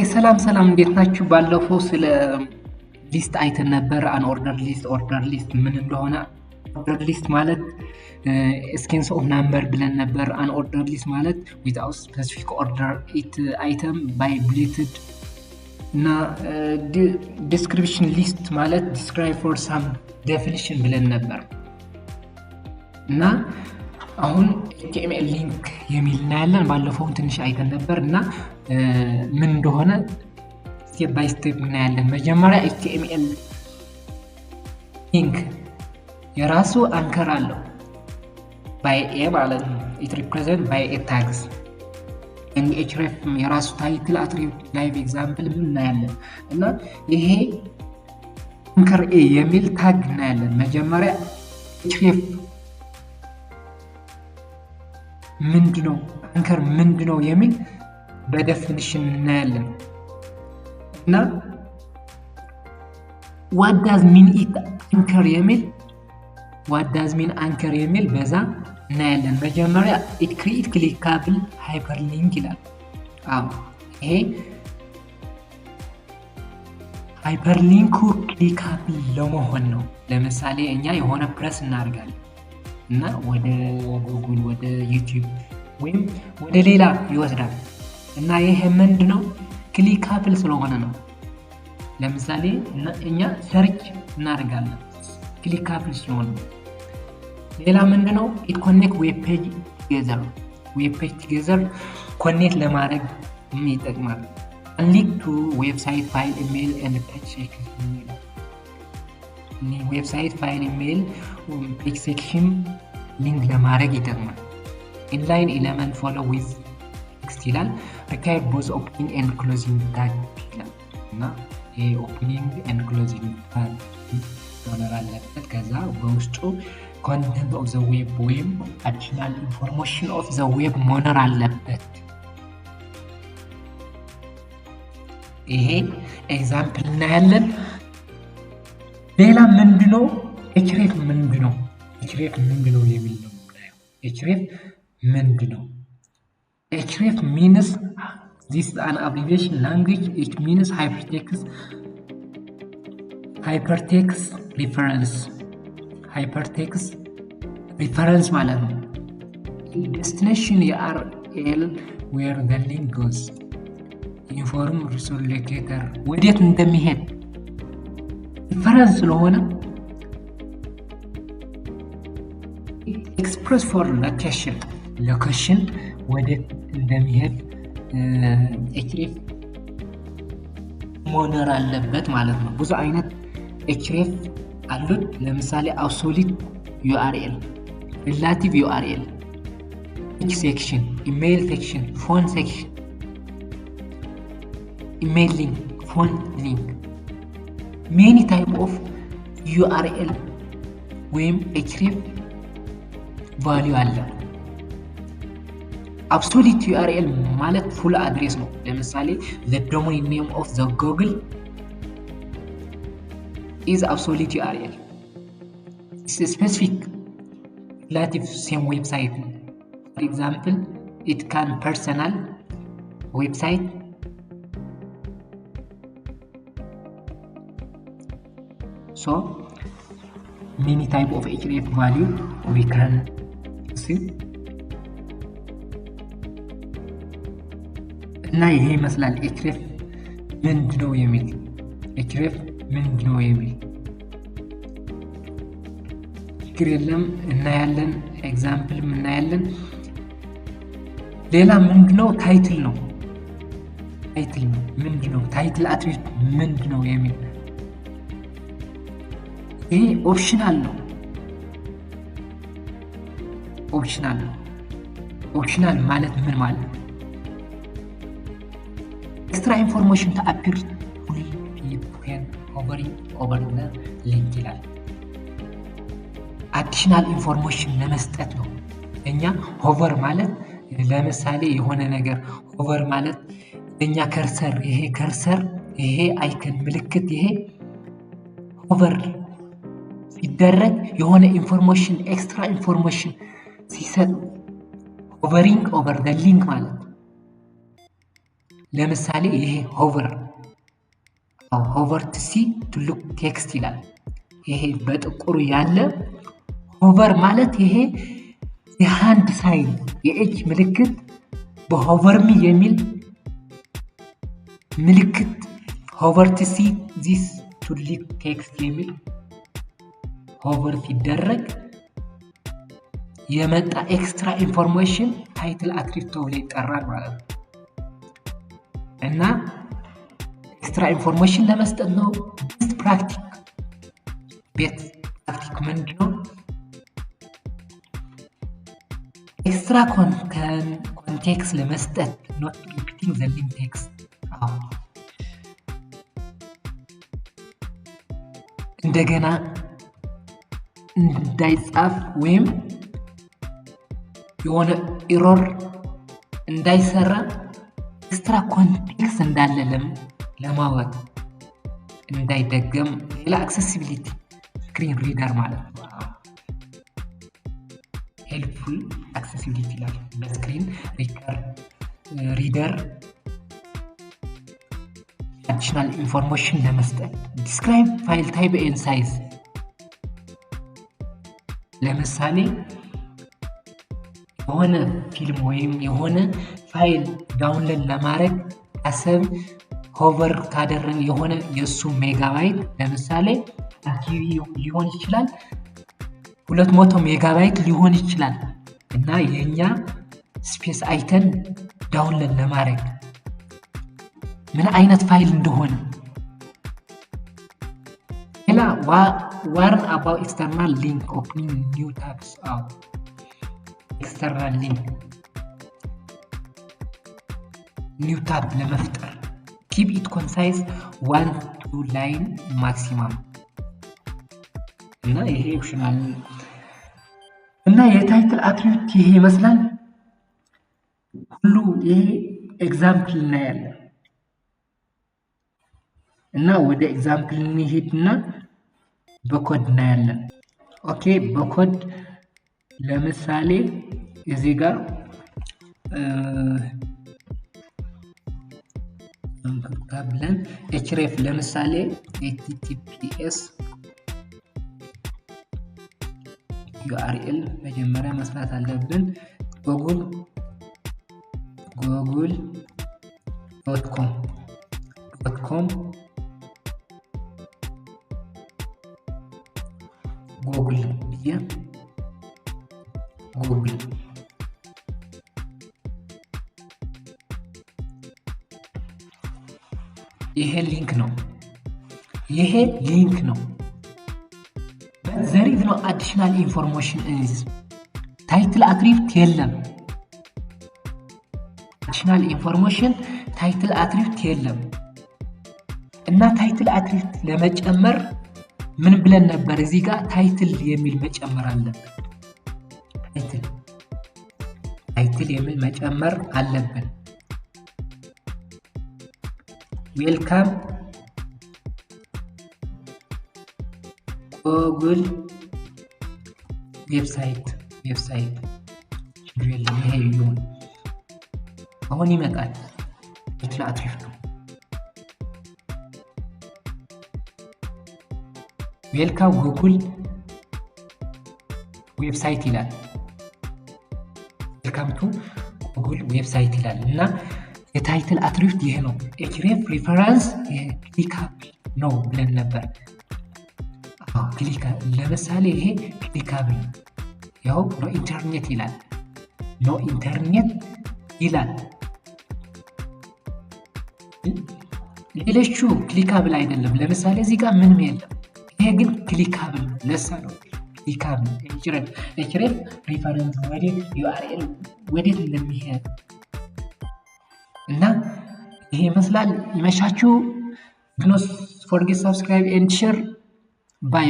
ሰላም እንዴት ናችሁ? ባለፈው ስለ ሊስት አይተን ነበር። አን ኦርደር ሊስት ምን እንደሆነ። ኦርደር ሊስት ማለት ስኬንስ ኦፍ ናምበር ብለን ነበር። አን ኦርደር ሊስት ማለት ዊዝአውት ስፔሲፊክ ኦርደር ኢት አይተም ባይ ብሌትድ እና ዲስክሪፕሽን ሊስት ማለት ዲስክራይብ ፎር ሳም ዴፊኒሽን ብለን ነበር እና አሁን ኤችቲኤምኤል ሊንክ የሚል እናያለን። ባለፈውም ትንሽ አይተን ነበር እና ምን እንደሆነ ስቴፕ ባይ ስቴፕ እናያለን። መጀመሪያ ኤችቲኤምኤል ሊንክ የራሱ አንከር አለው ባይ ኤ ማለት ነው። ኢት ሪፕሬዘንት ባይ ኤ ታግስ እንደ ኤችሬፍ የራሱ ታይትል አትሪቢዩት ላይቭ ኤግዛምፕል ምን እናያለን እና ይሄ አንከር ኤ የሚል ታግ እናያለን። መጀመሪያ ኤችሬፍ ምንድነው አንከር ምንድነው የሚል በዴፊኒሽን እናያለን እና what does mean it አንከር የሚል በዛ እናያለን። መጀመሪያ it create clickable hyperlink ይላል። ይሄ ሃይፐርሊንኩ ክሊካብል ለመሆን ነው። ለምሳሌ እኛ የሆነ ፕረስ እናደርጋለን እና ወደ ጉግል ወደ ዩቲዩብ ወይም ወደ ሌላ ይወስዳል እና ይሄ ምንድነው ክሊካብል ስለሆነ ነው። ለምሳሌ እኛ ሰርች እናደርጋለን ክሊካብል ሲሆን። ሌላ ምንድነው ኢት ኮኔክት ዌብ ፔጅ ቱጌዘር ኮኔክት ለማድረግ ይጠቅማል። ሊንክ ቱ ዌብሳይት ፋይል ኢሜል ኤንድ ፔጅ ሴክሽን ይላል። ዌብሳይት ፋይል ኢሜል ፔጅ ሴክሽን ሊንክ ለማድረግ ይጠቅማል። ኢንላይን ኤሌመንት ፎሎ ዊዝ ቴክስት ይላል። ሪኳየር ቦዝ ኦፕኒንግ ኤንድ ክሎዚንግ ታግ ይላል እና ይሄ ኦፕኒንግ ኤንድ ክሎዚንግ ታግ መኖር አለበት። ከዛ በውስጡ ኮንተንት ኦፍ ዘ ዌብ ወይም አዲሽናል ኢንፎርሜሽን ኦፍ ዘ ዌብ መኖር አለበት። ይሄ ኤግዛምፕል እናያለን። ሌላ ምንድነው ኤችሬፍ ምንድነው የሚል ነው የምናየው። ኤችሬፍ ምንድነው? ኤችሬፍ means this is an abbreviation language. It means hypertext reference ማለት ነው። destination URL where the link goes inform resource ወዴት እንደሚሄድ ሪፈረንስ ስለሆነ ኤክስፕረስ ፎር ሎኬሽን ወዴት እንደሚሄድ ኤችሬፍ መኖር አለበት ማለት ነው። ብዙ አይነት ኤችሬፍ አሉት። ለምሳሌ አብሶሉት ዩአርኤል፣ ሪላቲቭ ዩአርኤል፣ ፔጅ ሴክሽን፣ ኢሜይል ሴክሽን፣ ፎን ሴክሽን፣ ኢሜይል ሊንክ፣ ፎን ሊንክ ሜኒ ታይፕ ኦፍ ዩአርኤል ወይም ኤችሬፍ ቫልዩ አለ። አብሶሉት ዩአርኤል ማለት ፉል አድሬስ ነው። ለምሳሌ the domain name of the Google is absolute URL. It's a specific relative same website. For example, it can personal website, so many type of href value we can see እና ይሄ ይመስላል ኤችሬፍ ምንድነው የሚል ችግር የለም እናያለን። ኤግዛምፕል እናያለን። ሌላ ምንድነው ታይትል ነው። ምንድነው ታይትል አትሪቢዩት ምንድነው የሚል ይሄ ኦፕሽናል ነው። ኦፕሽናል ማለት ምን ማለት ነው? ኤክስትራ ኢንፎርሜሽን to appear fully when hovering over the link ይላል። አዲሽናል ኢንፎርሜሽን ለመስጠት ነው። እኛ ሆቨር ማለት ለምሳሌ የሆነ ነገር ሆቨር ማለት እኛ ከርሰር ይሄ አይከን ምልክት ይሄ ሆቨር ሲደረግ የሆነ ኢንፎርሜሽን ኤክስትራ ኢንፎርሜሽን ሲሰጥ ሆቨሪንግ ኦቨር ዘ ሊንክ ማለት ነው። ለምሳሌ ይሄ ሆቨር ቱ ሲ ቱ ሉክ ቴክስት ይላል። ይሄ በጥቁሩ ያለ ሆቨር ማለት ይሄ የሃንድ ሳይን የእጅ ምልክት በሆቨርሚ የሚል ምልክት ሆቨር ቱ ሲ ዚስ ቱ ሉክ ቴክስት የሚል ሆቨር ሲደረግ የመጣ ኤክስትራ ኢንፎርሜሽን ታይትል አትሪቢዩት ተብሎ ይጠራል ማለት ነው። እና ኤክስትራ ኢንፎርሜሽን ለመስጠት ነው። ቤስት ፕራክቲክ ምንድነው? ኤክስትራ ኮንቴክስት ለመስጠት ኖት ሪፒቲንግ ዘ ሊንክ ቴክስት። እንደገና እንዳይጻፍ ወይም የሆነ ኤረር እንዳይሰራ ኤክስትራ ኮንቴክስት እንዳለ ለማወቅ እንዳይደገም ሌላ አክሰሲቢሊቲ ስክሪን ሪደር ማለት ነው። ሄልፕፉል አክሰሲቢሊቲ ይላል። በስክሪን ሪደር አዲሽናል ኢንፎርሜሽን ለመስጠት ዲስክራይብ ፋይል ታይፕ ኤንድ ሳይዝ። ለምሳሌ የሆነ ፊልም ወይም የሆነ ፋይል ዳውንሎድ ለማድረግ አሰብ ሆቨር ካደረግን የሆነ የእሱ ሜጋባይት ለምሳሌ ቲቪ ሊሆን ይችላል 200 ሜጋባይት ሊሆን ይችላል። እና የኛ ስፔስ አይተን ዳውንሎድ ለማድረግ ምን አይነት ፋይል እንደሆነ ሌላ ዋርን አባውት ኤክስተርናል ሊንክ ኦፕኒንግ ኒው ታብስ ኤክስተርናል ሊንክ ኒው ታብ ለመፍጠር ኪፕ ኢት ኮንሳይዝ 1-2 ላይን ማክሲማም እና ይሄ ኦፕሽናል እና የታይትል አትሪቢዩት ይሄ ይመስላል። ሁሉ ይሄ ኤግዛምፕል እናያለን እና ወደ ኤግዛምፕል እንሄድና በኮድ እናያለን። ኦኬ በኮድ ለምሳሌ እዚህ ጋር ብለን ኤችሬፍ ለምሳሌ https ዩአርኤል መጀመሪያ መስራት አለብን። google.com ጉግል ብዬ ጉግል ይሄ ሊንክ ነው። there is no additional information in this title attribute የለም። additional information title attribute የለም። እና title attribute ለመጨመር ምን ብለን ነበር? እዚህ ጋር ታይትል የሚል መጨመር አለብን። ታይትል የሚል መጨመር አለብን። ዌልካም ጉግል ዌብሳይት ይሄ ይሁን። አሁን ይመጣል። ታይትል አትሪቢዩት ነው። ዌልካም ጉግል ዌብሳይት ይላል። ዌልካም ቱ ጉግል ዌብሳይት ይላል እና የታይትል አትሪቢዩት ይሄ ነው። ኤችሬፍ ሪፈረንስ ክሊካብል ነው ብለን ነበር። ለምሳሌ ይሄ ክሊካብል ያው ኖ ኢንተርኔት ይላል። ሌሎቹ ክሊካብል አይደለም። ለምሳሌ እዚህ ጋር ምንም የለም። ይሄ ግን ክሊካብል ለሳ ነው። ክሊካብል ኤችሬፍ ሪፈረንስ ወደ ዩአርኤል ወዴት እንደሚሄድ እና ይሄ ይመስላል። ይመሻችሁ። ዶንት ፎርጌት ሰብስክራይብ ኤንድ ሼር። ባይ